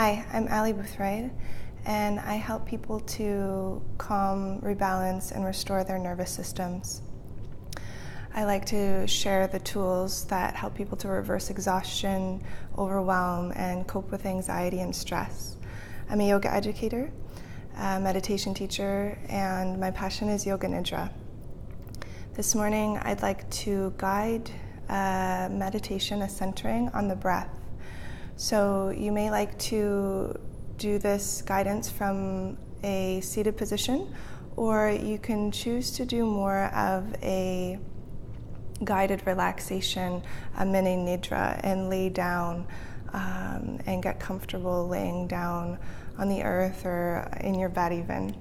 Hi, I'm Allie Boothroyd, and I help people to calm, rebalance, and restore their nervous systems. I like to share the tools that help people to reverse exhaustion, overwhelm, and cope with anxiety and stress. I'm a yoga educator, a meditation teacher, and my passion is Yoga Nidra. This morning, I'd like to guide a meditation, a centering on the breath. So you may like to do this guidance from a seated position, or you can choose to do more of a guided relaxation, a mini Nidra, and lay down and get comfortable laying down on the earth or in your bed even.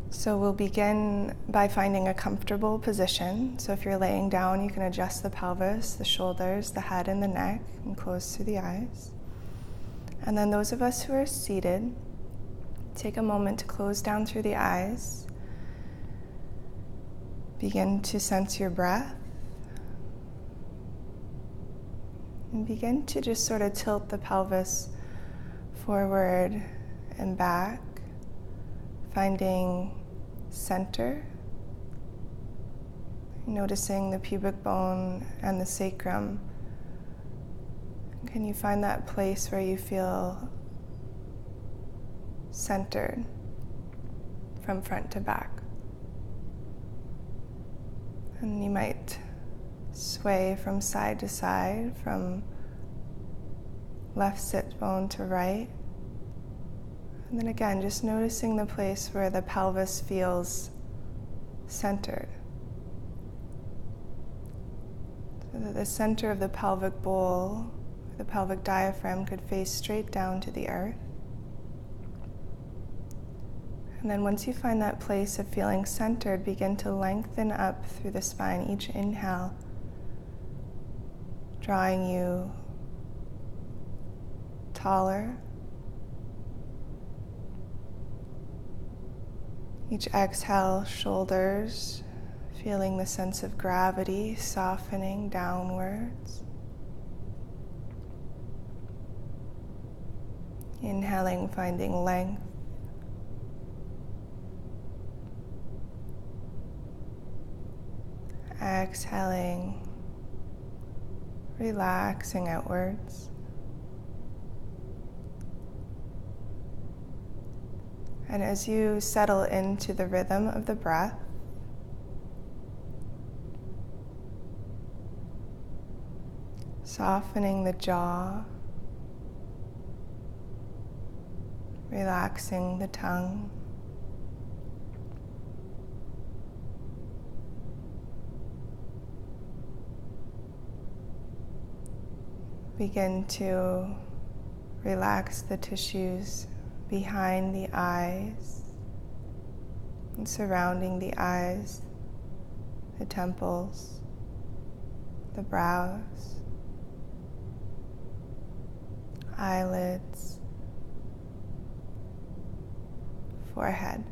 So we'll begin by finding a comfortable position. So if you're laying down, you can adjust the pelvis, the shoulders, the head, and the neck, and close through the eyes. And then those of us who are seated, take a moment to close down through the eyes. Begin to sense your breath. And begin to just sort of tilt the pelvis forward and back, finding center, noticing the pubic bone and the sacrum. Can you find that place where you feel centered from front to back? And you might sway from side to side, from left sit bone to right. And then again, just noticing the place where the pelvis feels centered. So that the center of the pelvic bowl, the pelvic diaphragm, could face straight down to the earth. And then once you find that place of feeling centered, begin to lengthen up through the spine. Each inhale, drawing you taller. Each exhale, shoulders, feeling the sense of gravity softening downwards. Inhaling, finding length. Exhaling, relaxing outwards. And as you settle into the rhythm of the breath, softening the jaw, relaxing the tongue, begin to relax the tissues behind the eyes and surrounding the eyes, the temples, the brows, eyelids, forehead.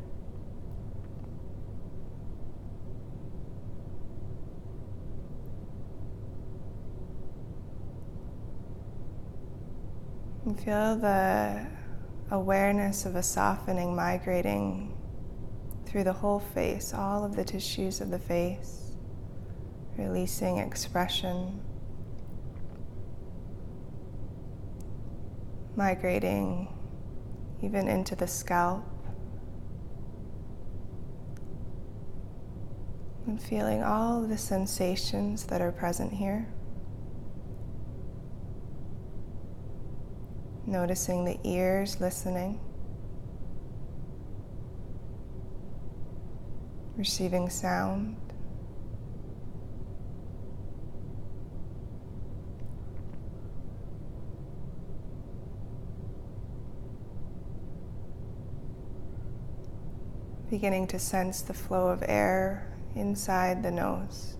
And feel the awareness of a softening migrating through the whole face, all of the tissues of the face, releasing expression, migrating even into the scalp, and feeling all of the sensations that are present here. Noticing the ears listening, receiving sound, beginning to sense the flow of air inside the nose.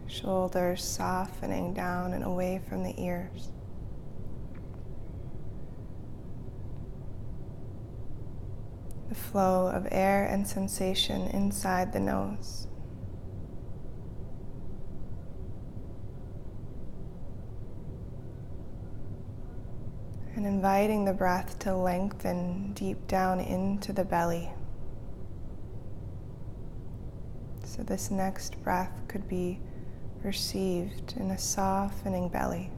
Shoulders softening down and away from the ears. the flow of air and sensation inside the nose. And inviting the breath to lengthen deep down into the belly. So this next breath could be received in a softening belly.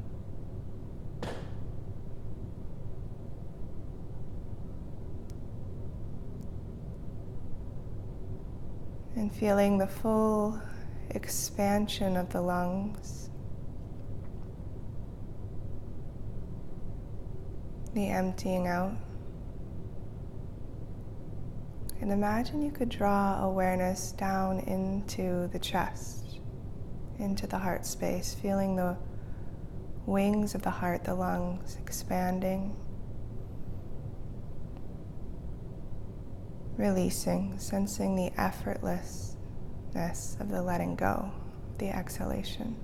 And feeling the full expansion of the lungs, the emptying out. And imagine you could draw awareness down into the chest, into the heart space, feeling the wings of the heart, the lungs expanding, releasing, sensing the effortlessness of the letting go, the exhalation.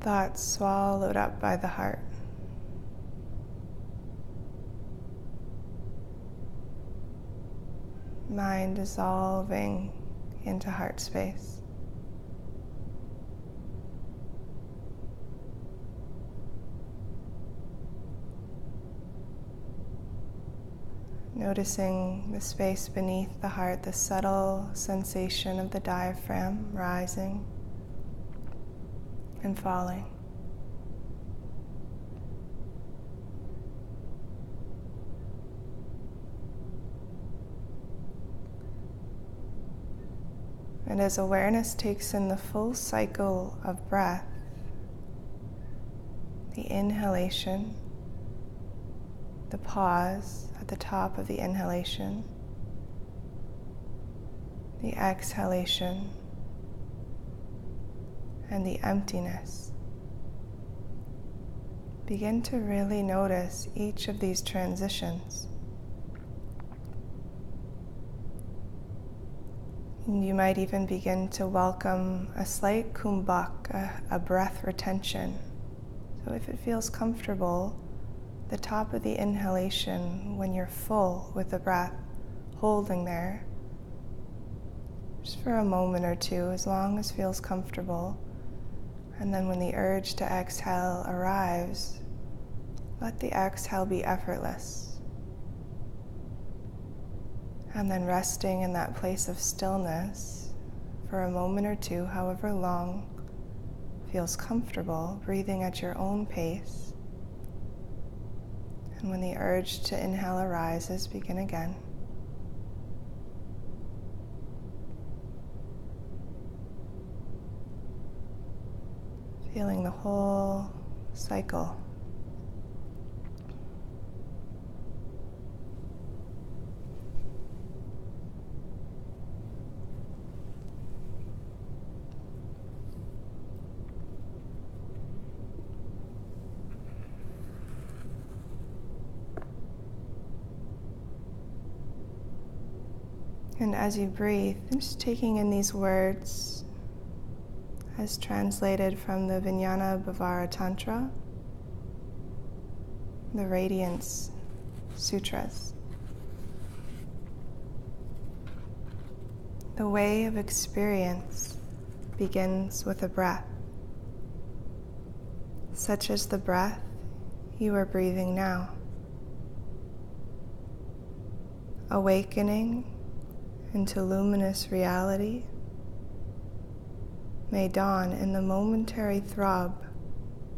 Thoughts swallowed up by the heart. Mind dissolving into heart space. Noticing the space beneath the heart, the subtle sensation of the diaphragm rising and falling. And as awareness takes in the full cycle of breath, the inhalation, the pause at the top of the inhalation, the exhalation, and the emptiness. Begin to really notice each of these transitions. And you might even begin to welcome a slight kumbhak, a breath retention. So if it feels comfortable, the top of the inhalation, when you're full with the breath, holding there, just for a moment or two, as long as feels comfortable. And then when the urge to exhale arrives, let the exhale be effortless. And then resting in that place of stillness for a moment or two, however long feels comfortable, breathing at your own pace. And when the urge to inhale arises, begin again. Feeling the whole cycle. And as you breathe, just taking in these words as translated from the Vijnana Bhairava Tantra, the Radiance Sutras. The way of experience begins with a breath, such as the breath you are breathing now. Awakening into luminous reality may dawn in the momentary throb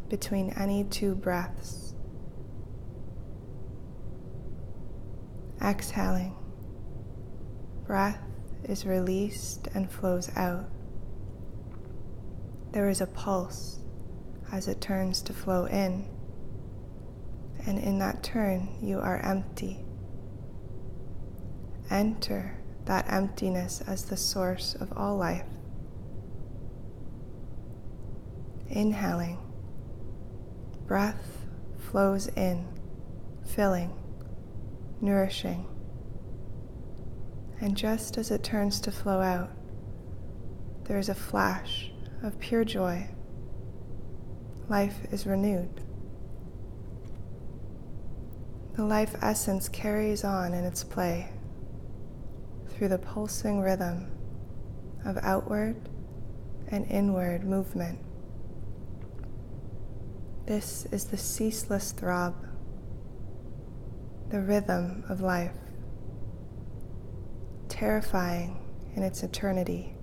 between any two breaths. Exhaling, breath is released and flows out. There is a pulse as it turns to flow in, and in that turn you are empty. Enter that emptiness as the source of all life. Inhaling, breath flows in, filling, nourishing. And just as it turns to flow out, there is a flash of pure joy, life is renewed. The life essence carries on in its play through the pulsing rhythm of outward and inward movement. This is the ceaseless throb, the rhythm of life, terrifying in its eternity,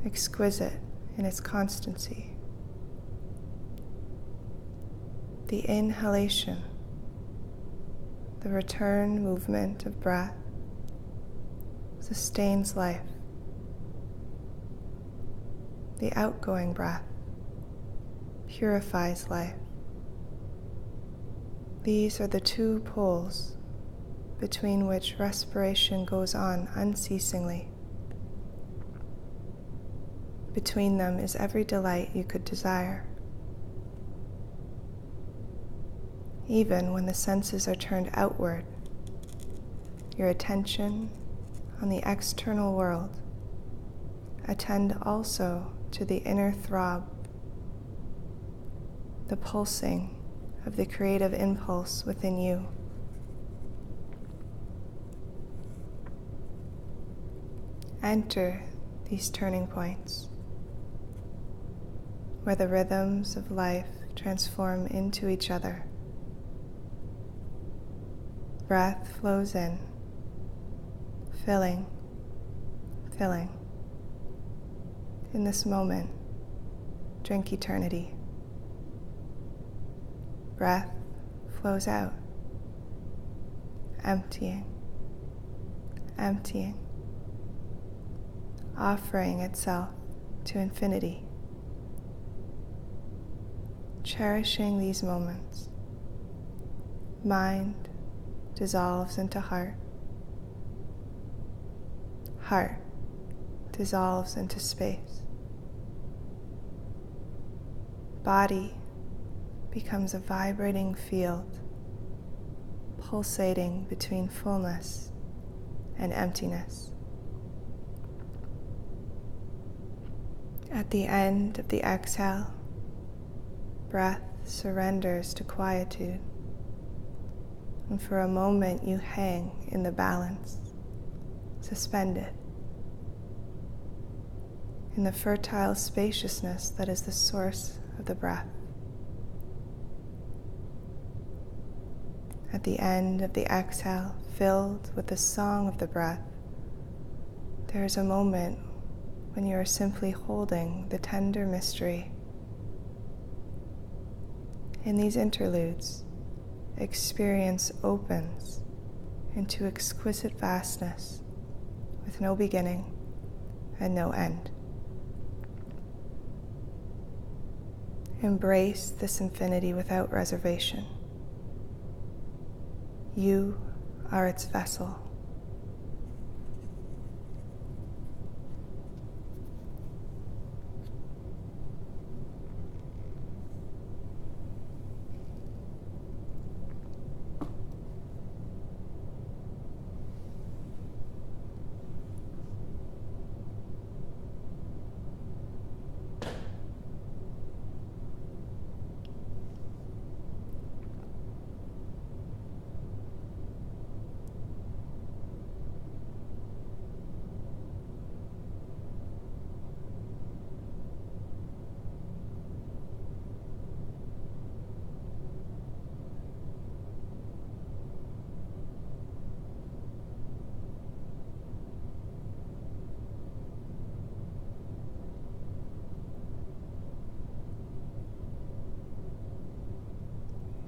exquisite in its constancy. The inhalation, the return movement of breath, sustains life. The outgoing breath purifies life. These are the two poles between which respiration goes on unceasingly. Between them is every delight you could desire. Even when the senses are turned outward, your attention on the external world, attend also to the inner throb, the pulsing of the creative impulse within you. Enter these turning points, where the rhythms of life transform into each other. Breath flows in, filling. In this moment, drink eternity. Breath flows out, emptying, offering itself to infinity. Cherishing these moments, mind dissolves into heart. Heart dissolves into space. Body becomes a vibrating field, pulsating between fullness and emptiness. At the end of the exhale, breath surrenders to quietude, and for a moment you hang in the balance, suspended in the fertile spaciousness that is the source of the breath. At the end of the exhale, filled with the song of the breath, there is a moment when you are simply holding the tender mystery. In these interludes, experience opens into exquisite vastness with no beginning and no end. Embrace this infinity without reservation. You are its vessel.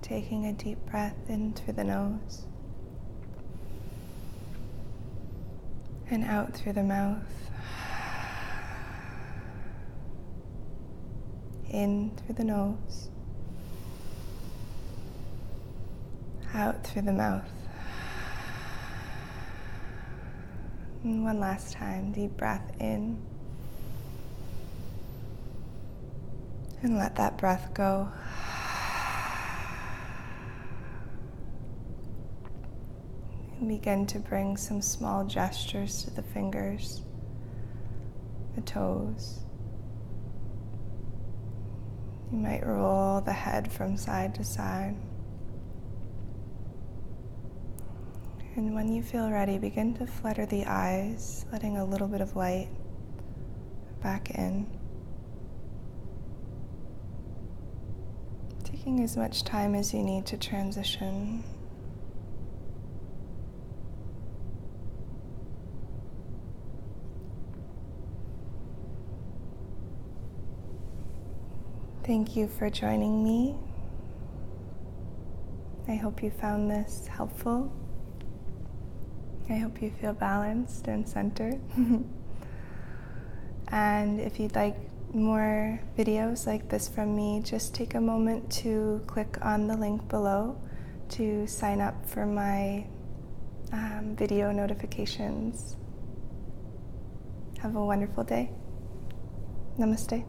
Taking a deep breath in through the nose and out through the mouth. In through the nose, out through the mouth. And one last time, deep breath in. And let that breath go. And begin to bring some small gestures to the fingers, the toes, You might roll the head from side to side. And when you feel ready, begin to flutter the eyes, letting a little bit of light back in. Taking as much time as you need to transition. Thank you for joining me. I hope you found this helpful. I hope you feel balanced and centered. And if you'd like more videos like this from me, just take a moment to click on the link below to sign up for my video notifications. Have a wonderful day. Namaste.